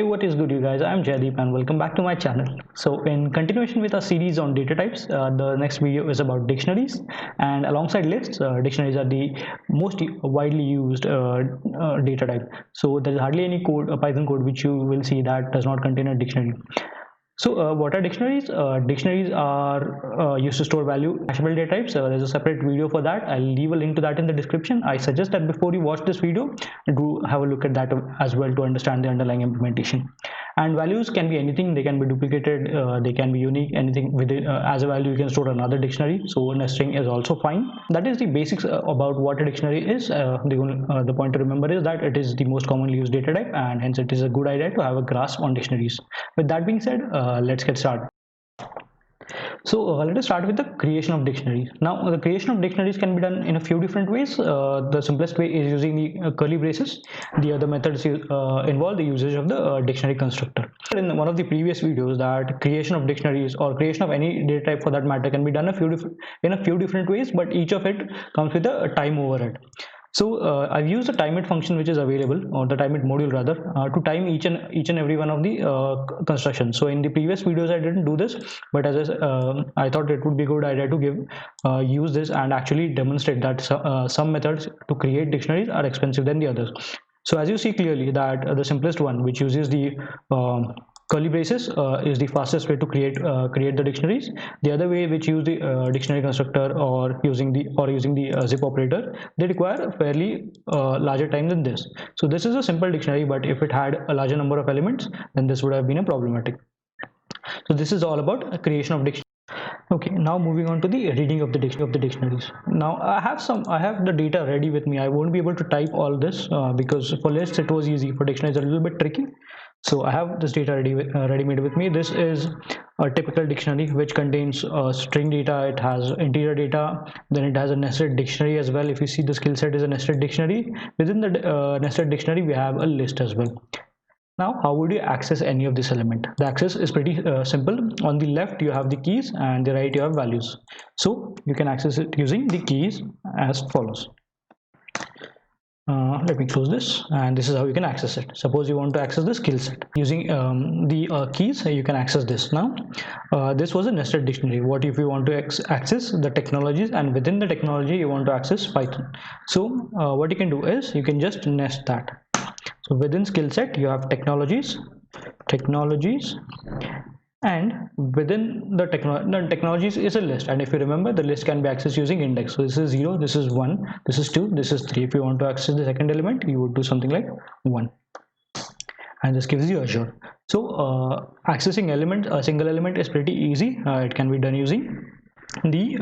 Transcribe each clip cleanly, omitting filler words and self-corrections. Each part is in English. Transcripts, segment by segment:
Hey, what is good, you guys? I'm Jaideep and welcome back to my channel. So in continuation with our series on data types, the next video is about dictionaries, and alongside lists, dictionaries are the most widely used data type. So there's hardly any code, Python code, which you will see that does not contain a dictionary. So what are dictionaries? Dictionaries are used to store value hashable data types. There's a separate video for that. I'll leave a link to that in the description. I suggest that before you watch this video, do have a look at that as well to understand the underlying implementation. And values can be anything. They can be duplicated. They can be unique. Anything with it, as a value, you can store another dictionary. So nesting is also fine. That is the basics about what a dictionary is. The point to remember is that it is the most commonly used data type, and hence it is a good idea to have a grasp on dictionaries. With that being said, let's get started. So let us start with the creation of dictionaries. Now the creation of dictionaries can be done in a few different ways. The simplest way is using the curly braces. The other methods involve the usage of the dictionary constructor. In one of the previous videos, that creation of dictionaries or creation of any data type for that matter can be done in a few different ways, but each of it comes with a time overhead. So I've used the timeIt function which is available, or the timeIt module rather, to time each and every one of the constructions. So in the previous videos I didn't do this, but as I thought it would be a good idea to use this and actually demonstrate that some methods to create dictionaries are expensive than the others. So as you see clearly that the simplest one, which uses the curly braces, is the fastest way to create the dictionaries. The other way, which use the dictionary constructor or using the zip operator, they require a fairly larger time than this. So this is a simple dictionary, but if it had a larger number of elements, then this would have been a problematic. So this is all about a creation of dictionary. Okay, now moving on to the reading of the dictionaries. Now I have the data ready with me. I won't be able to type all this because for lists it was easy. For dictionaries a little bit tricky. So I have this data ready-made with me. This is a typical dictionary which contains string data. It has integer data. Then it has a nested dictionary as well. If you see, the skill set is a nested dictionary. Within the nested dictionary, we have a list as well. Now, how would you access any of this element? The access is pretty simple. On the left, you have the keys, and the right, you have values. So you can access it using the keys as follows. Let me close this, and this is how you can access it. Suppose you want to access the skill set using the keys, you can access this. Now this was a nested dictionary. What if you want to access the technologies, and within the technology you want to access Python? So what you can do is you can just nest that. So within skill set you have technologies, and within the technologies is a list, and if you remember, the list can be accessed using index. So this is 0, this is 1, this is 2, this is 3. If you want to access the second element, you would do something like 1, and this gives you Azure. So accessing a single element is pretty easy. It can be done using the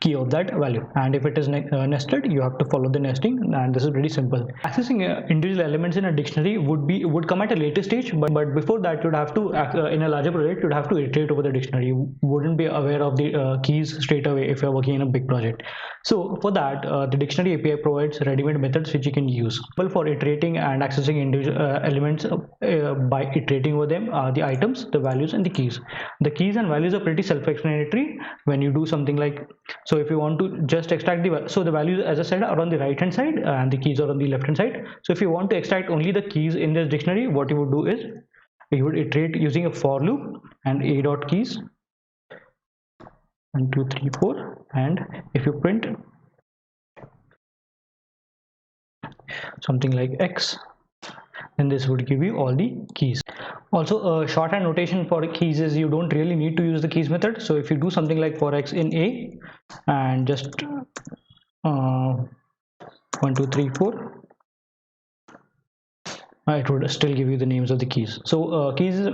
key of that value, and if it is nested, you have to follow the nesting, and this is pretty simple. Accessing individual elements in a dictionary would come at a later stage, but before that you'd have to in a larger project you'd have to iterate over the dictionary. You wouldn't be aware of the keys straight away if you're working in a big project. So for that, the dictionary API provides ready-made methods which you can use. Well, for iterating and accessing individual elements by iterating over them are the items, the values, and the keys. The keys and values are pretty self-explanatory when you do something like, so if you want to just extract the values, as I said, are on the right hand side and the keys are on the left hand side. So if you want to extract only the keys in this dictionary, what you would do is you would iterate using a for loop and a dot keys 1 2 3 4, and if you print something like x, then this would give you all the keys. Also, shorthand notation for keys is you don't really need to use the keys method. So if you do something like for x in a and just 1 2 3 4, it would still give you the names of the keys. So keys is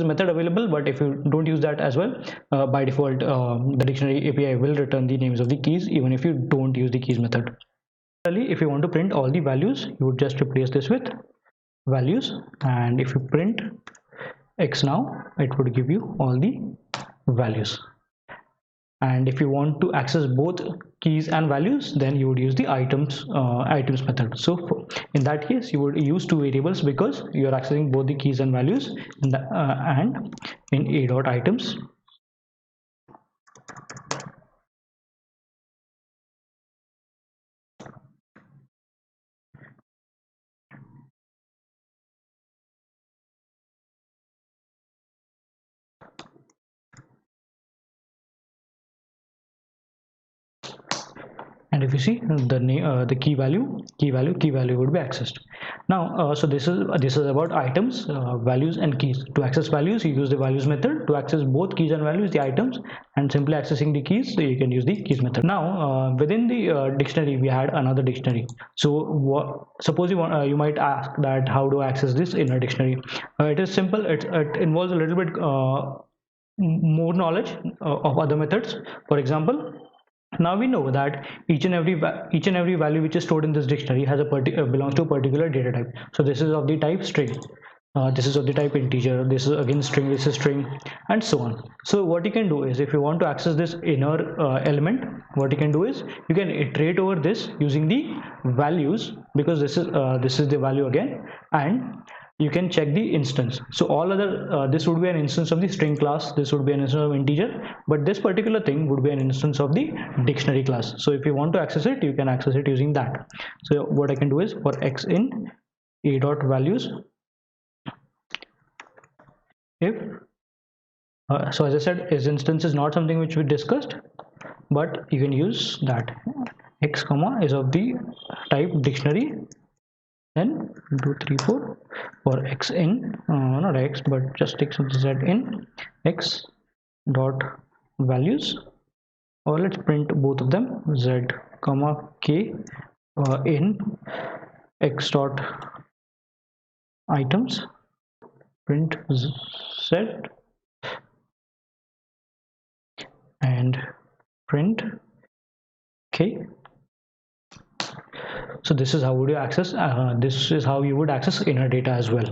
a method available, but if you don't use that as well, by default the dictionary API will return the names of the keys even if you don't use the keys method. If you want to print all the values, you would just replace this with values, and if you print x now, it would give you all the values. And if you want to access both keys and values, then you would use the items method. So in that case, you would use two variables because you are accessing both the keys and values and in a dot items and if you see the name, the key value would be accessed. Now so this is about items, values and keys. To access values, you use the values method. To access both keys and values, the items, and simply accessing the keys, so you can use the keys method. Now within the dictionary, we had another dictionary. So suppose you might ask that how do I access this inner dictionary? It is simple. It involves a little bit more knowledge of other methods. For example, now we know that each and every value which is stored in this dictionary has a belongs to a particular data type. So this is of the type string, this is of the type integer, this is again string, this is string, and so on. So what you can do is, if you want to access this inner element, what you can do is you can iterate over this using the values, because this is the value again, and you can check the instance. So all other this would be an instance of the string class, this would be an instance of integer, but this particular thing would be an instance of the dictionary class. So if you want to access it, you can access it using that. So what I can do is, for x in a dot values, if so as I said, is instance is not something which we discussed, but you can use that. X comma is of the type dictionary, then 2 3 4 for x in not x but just x of z in x dot values, or let's print both of them, z comma k in x dot items, print z and print k. So this is how would you access this is how you would access inner data as well.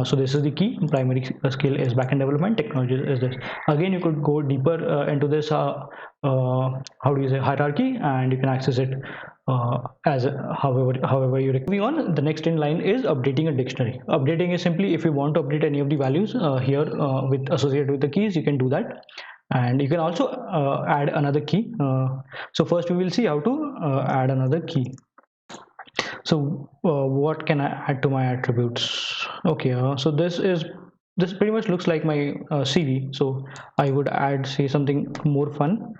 So this is the key. Primary skill is backend development, technology is this. Again, you could go deeper into this how do you say hierarchy, and you can access it as however you require. Moving on, the next in line is updating a dictionary. Updating is simply, if you want to update any of the values here with associated with the keys, you can do that. And you can also add another key. So first we will see how to add another key. So what can I add to my attributes? Okay, so this pretty much looks like my CV. So I would add, say, something more fun.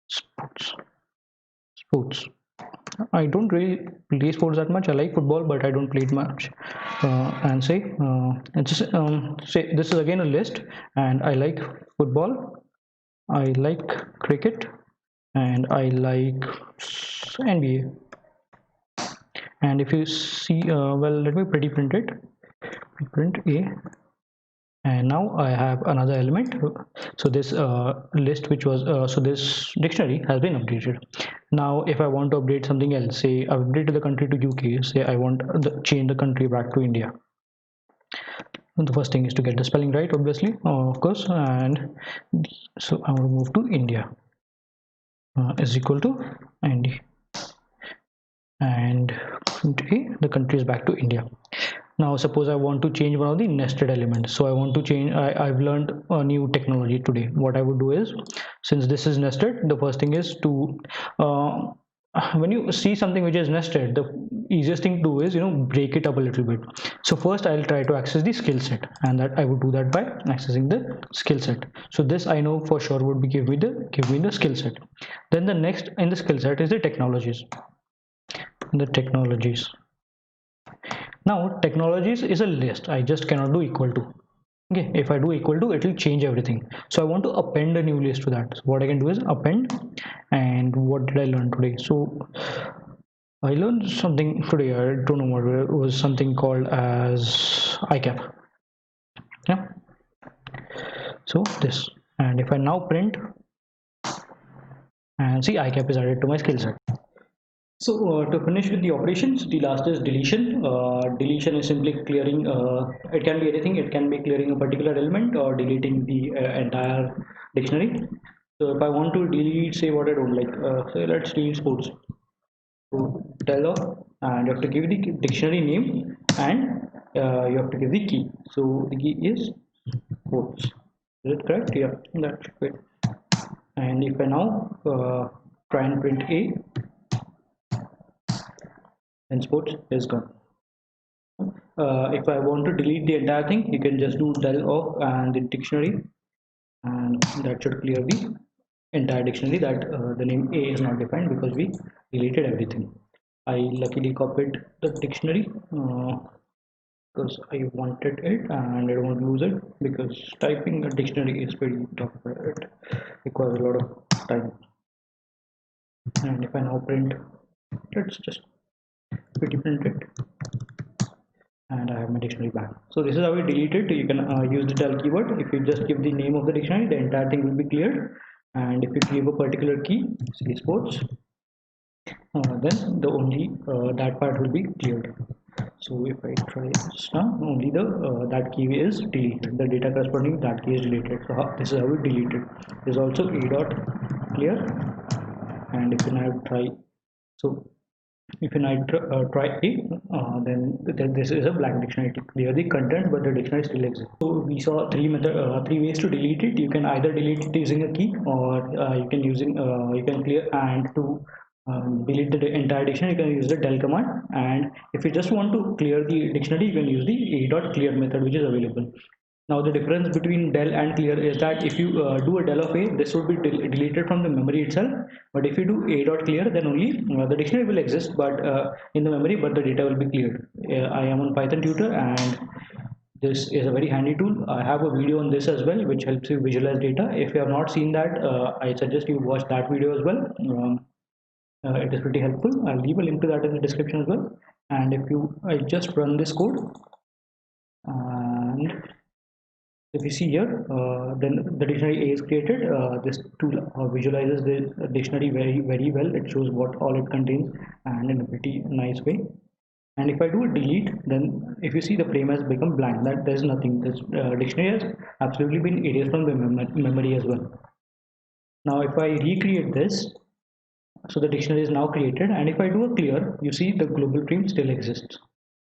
Sports. I don't really play sports that much. I like football, but I don't play it much. And say say this is again a list, and I like football, I like cricket, and I like NBA. And if you see, well, let me print it, print a, and now I have another element. So this list which was so this dictionary has been updated. Now if I want to update something else, say I update the country to UK, say I want change the country back to India. The first thing is to get the spelling right, obviously, of course, and so I will move to India is equal to ND, and the country is back to India. Now suppose I want to change one of the nested elements. So I want to change, I've learned a new technology today. What I would do is, since this is nested, the first thing is to when you see something which is nested, the easiest thing to do is, break it up a little bit. So first I'll try to access the skill set, and that I would do that by accessing the skill set. So this I know for sure would be give me the skill set. Then the next in the skill set is the technologies. Now technologies is a list. I just cannot do equal to. Okay, if I do equal to, it will change everything. So I want to append a new list to that. So what I can do is append. And what did I learn today? So I learned something today. I don't know what it was. Something called as ICAP. Yeah. So this, and if I now print and see, ICAP is added to my skill set. So to finish with the operations, the last is deletion. Deletion is simply clearing, it can be anything. It can be clearing a particular element or deleting the entire dictionary. So if I want to delete, say, what I don't like, say let's delete sports. So tell off, and you have to give the dictionary name, and you have to give the key. So the key is sports. Is it correct? Yeah, that's great. And if I now try and print A, and sports is gone. If I want to delete the entire thing, you can just do del off and the dictionary, and that should clear the entire dictionary that the name A is not defined because we deleted everything. I luckily copied the dictionary because I wanted it and I don't want to lose it, because typing a dictionary is pretty tough. It requires a lot of time. And if I now print, let's just pretty print it, and I have my dictionary back. So this is how we delete it. You can use the del keyword. If you just give the name of the dictionary, the entire thing will be cleared. And if you give a particular key, say sports, then the only that part will be cleared. So if I try this now, only the that key is deleted. The data corresponding to that key is deleted. So this is how we delete it. There's also a dot clear, and if you now try, so if you now try A, then this is a blank dictionary to clear the content, but the dictionary still exists. So we saw three ways to delete it. You can either delete it using a key, or you can clear, and to delete the entire dictionary, you can use the del command. And if you just want to clear the dictionary, you can use the a.clear method, which is available. Now the difference between del and clear is that if you do a del of A, this would be deleted from the memory itself. But if you do a.clear, then only the dictionary will exist, but in the memory, but the data will be cleared. I am on Python tutor, and this is a very handy tool. I have a video on this as well, which helps you visualize data. If you have not seen that, I suggest you watch that video as well. It is pretty helpful. I'll leave a link to that in the description as well. And if I just run this code, and if you see here, then the dictionary A is created. This tool visualizes the dictionary very well. It shows what all it contains, and in a pretty nice way. And if I do a delete, then if you see, the frame has become blank, that there's nothing. This dictionary has absolutely been erased from the memory as well. Now if I recreate this, so the dictionary is now created, and if I do a clear, you see the global frame still exists.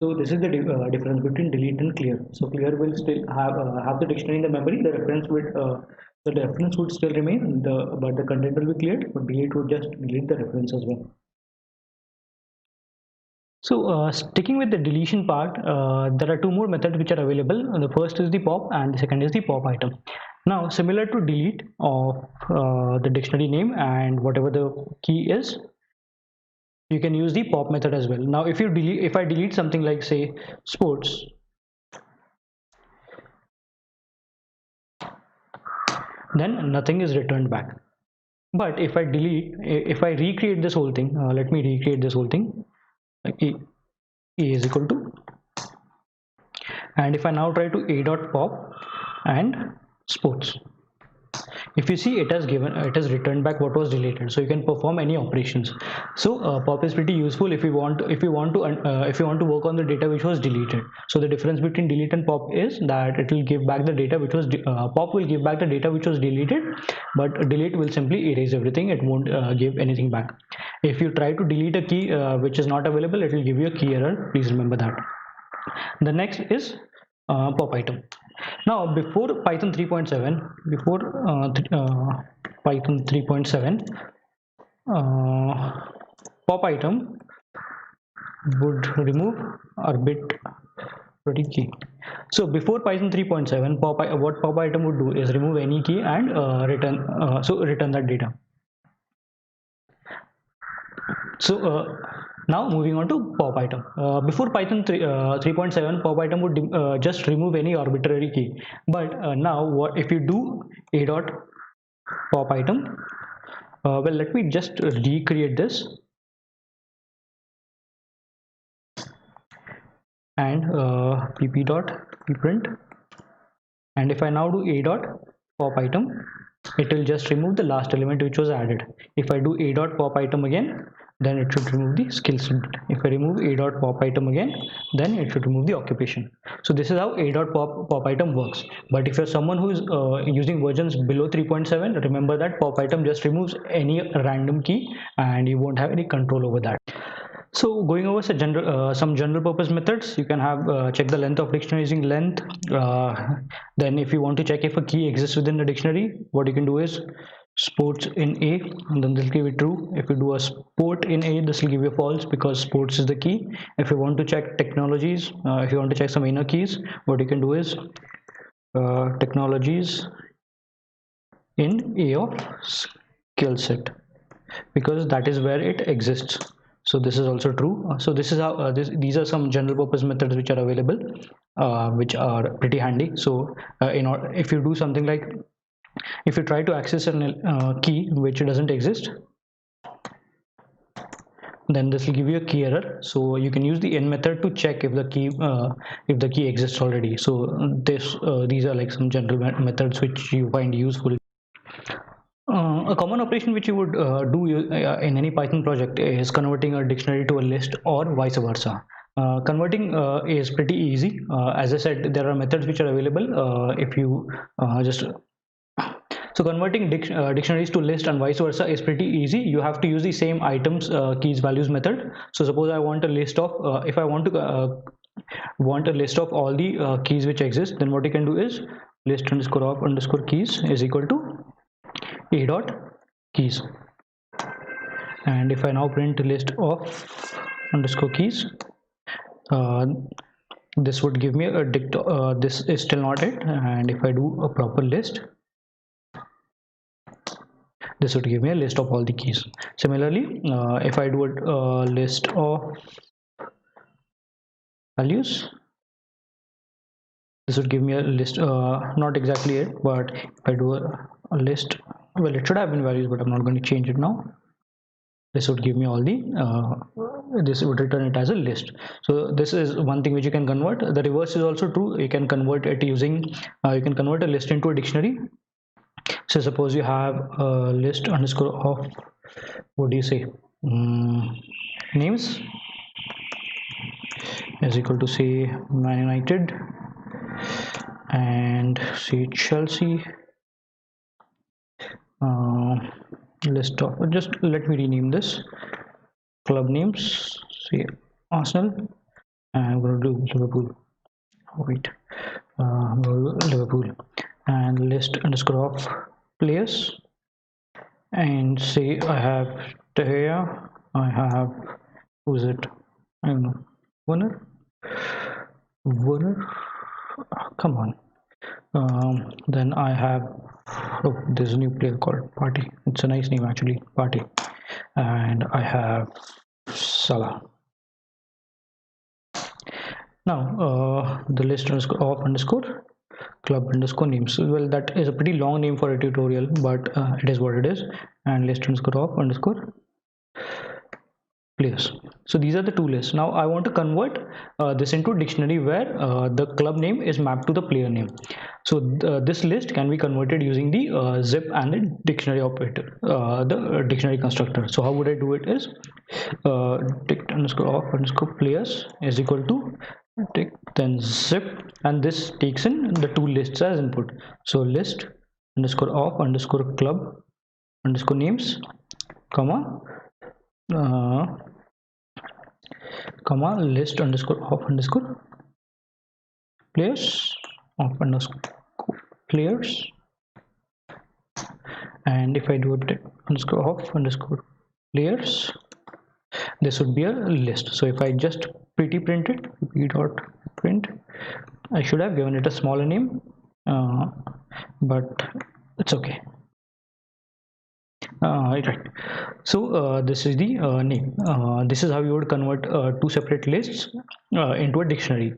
So this is the difference between delete and clear. So clear will still have the dictionary in the memory. The reference would still remain, but the content will be cleared. But delete would just delete the reference as well. So sticking with the deletion part, there are two more methods which are available. The first is the pop, and the second is the pop item. Now, similar to delete of the dictionary name and whatever the key is, you can use the pop method as well. Now, if I delete something like, say, sports, then nothing is returned back. But if I recreate this whole thing, let me recreate this whole thing. Like A is equal to, and if I now try to a.pop and sports, if you see, it has returned back what was deleted. So you can perform any operations. So pop is pretty useful if you want to work on the data which was deleted. So the difference between delete and pop is that it will give back the data which was pop will give back the data which was deleted, but delete will simply erase everything. It won't give anything back. If you try to delete a key which is not available, it will give you a key error. Please remember that. The next is pop item. Now, before Python 3.7, pop item would remove arbitrary key. So before Python 3.7, what pop item would do is remove any key and return that data. So now moving on to pop item. Before Python 3.7, pop item would just remove any arbitrary key. But now, what if you do a.pop item? Well, let me just recreate this, and pp.pprint. And if I now do a.pop item, it will just remove the last element which was added. If I do a.pop item again, then it should remove the skill set. If I remove a.pop item again, then it should remove the occupation. So this is how a.pop item works. But if you're someone who is using versions below 3.7, remember that pop item just removes any random key, and you won't have any control over that. So going over some general purpose methods, you can have check the length of dictionary using length. Then if you want to check if a key exists within the dictionary, what you can do is sports in A, and then this will give you true. If you do a sport in A, this will give you false, because sports is the key. If you want to check technologies, if you want to check some inner keys, what you can do is technologies in A of skill set, because that is where it exists. So this is also true. So this is how these are some general purpose methods which are available, which are pretty handy. So if you do something like, if you try to access a key which doesn't exist, then this will give you a key error. So you can use the end method to check if the key exists already. So these are like some general methods which you find useful. A common operation which you would do in any Python project is converting a dictionary to a list, or vice versa. Converting is pretty easy. As I said, there are methods which are available. If you just So converting dictionaries to list and vice versa is pretty easy. You have to use the same items, keys, values method. So suppose I want a list of, if I want to want a list of all the keys which exist, then what you can do is list underscore of underscore keys is equal to a dot keys. And if I now print list of underscore keys, this would give me a dict. This is still not it. And if I do a proper list, this would give me a list of all the keys. Similarly, if I do a list of values, this would give me a list, not exactly it, but if I do a list, well, it should have been values, but I'm not going to change it now. This would give me all the, this would return it as a list. So this is one thing which you can convert. The reverse is also true. You can convert it using, you can convert a list into a dictionary. So suppose you have a list underscore of, what do you say, names is equal to, say, Man United, and say Chelsea. List of, just let me rename this, club names, say Arsenal, and I'm going to do Liverpool. Wait, Liverpool, and list underscore of players, and say I have Tehia, I have, who's it, I don't know, Werner, come on. Then I have, oh, there's a new player called Party. It's a nice name actually, Party. And I have Salah. Now the list underscore of underscore club underscore names. Well, that is a pretty long name for a tutorial, but it is what it is. And list underscore of underscore players. So these are the two lists. Now I want to convert this into a dictionary where the club name is mapped to the player name. So this list can be converted using the zip and the dictionary operator, the dictionary constructor. So how would I do it is dict underscore of underscore players is equal to dict, then zip, and this takes in the two lists as input. So list underscore of underscore club underscore names, comma list underscore of underscore players of underscore players. And if I do it underscore of underscore players, this would be a list. So if I just pretty print it, p dot print, I should have given it a smaller name, but it's okay. Right. So this is the name. This is how you would convert two separate lists into a dictionary.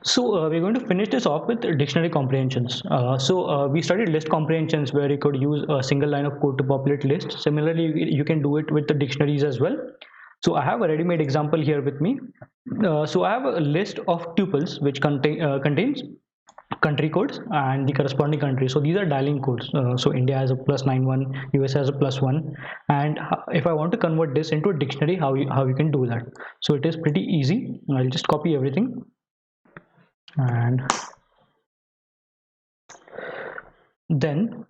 So we're going to finish this off with dictionary comprehensions. We studied list comprehensions where you could use a single line of code to populate lists. Similarly, you can do it with the dictionaries as well. So I have a ready-made example here with me. So I have a list of tuples which contains country codes and the corresponding country. So these are dialing codes. So India has a +91, US has a +1, and if I want to convert this into a dictionary, how you can do that? So it is pretty easy. I'll just copy everything, and then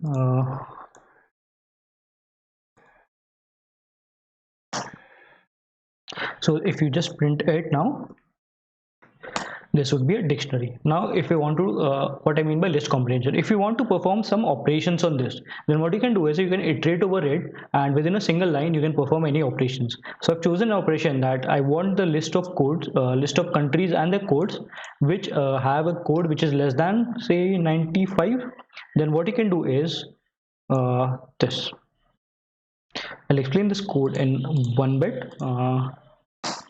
so if you just print it now, this would be a dictionary. Now if you want to, what I mean by list comprehension, if you want to perform some operations on this, then what you can do is you can iterate over it, and within a single line you can perform any operations. So I've chosen an operation that I want the list of codes, list of countries and the codes which have a code which is less than, say, 95. Then what you can do is this. I'll explain this code in one bit.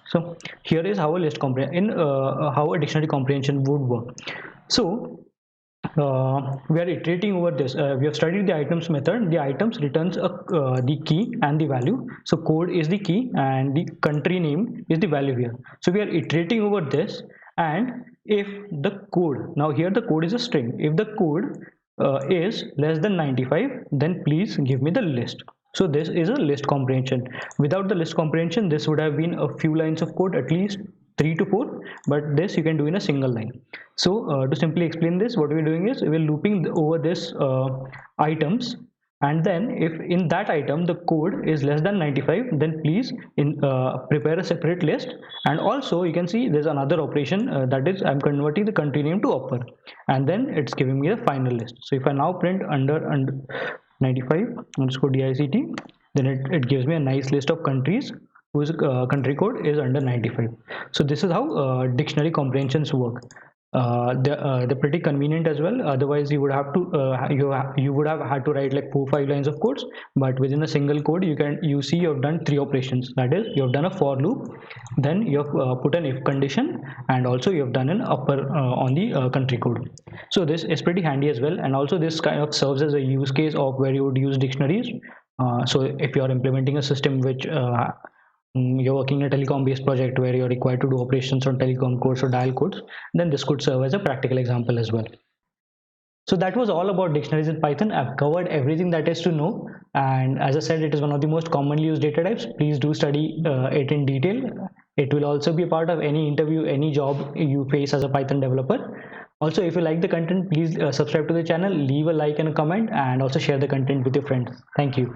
So here is how a list comprehension how a dictionary comprehension would work. So we are iterating over this. We have studied the items method. The items returns the key and the value. So code is the key and the country name is the value here. So we are iterating over this, and if the code, now here the code is a string, if the code is less than 95, then please give me the list. So this is a list comprehension. Without the list comprehension, this would have been a few lines of code, at least 3 to 4, but this you can do in a single line. So to simply explain this, what we're doing is we're looping over this items, and then if in that item the code is less than 95, then please prepare a separate list. And also you can see there's another operation, that is I'm converting the country name to upper, and then it's giving me the final list. So if I now print under 95 underscore dict, then it gives me a nice list of countries whose country code is under 95. So this is how dictionary comprehensions work. They're pretty convenient as well. Otherwise you would have to you would have had to write like 4-5 lines of codes, but within a single code you see you've done 3 operations. That is, you've done a for loop, then you've put an if condition, and also you've done an upper on the country code. So this is pretty handy as well, and also this kind of serves as a use case of where you would use dictionaries. So if you are implementing a system which you're working in a telecom based project where you're required to do operations on telecom codes or dial codes, then this could serve as a practical example as well. So that was all about dictionaries in Python. I've covered everything that is to know, and as I said, it is one of the most commonly used data types. Please do study it in detail. It will also be a part of any interview, any job you face as a Python developer. Also, if you like the content, please subscribe to the channel, leave a like and a comment, and also share the content with your friends. Thank you.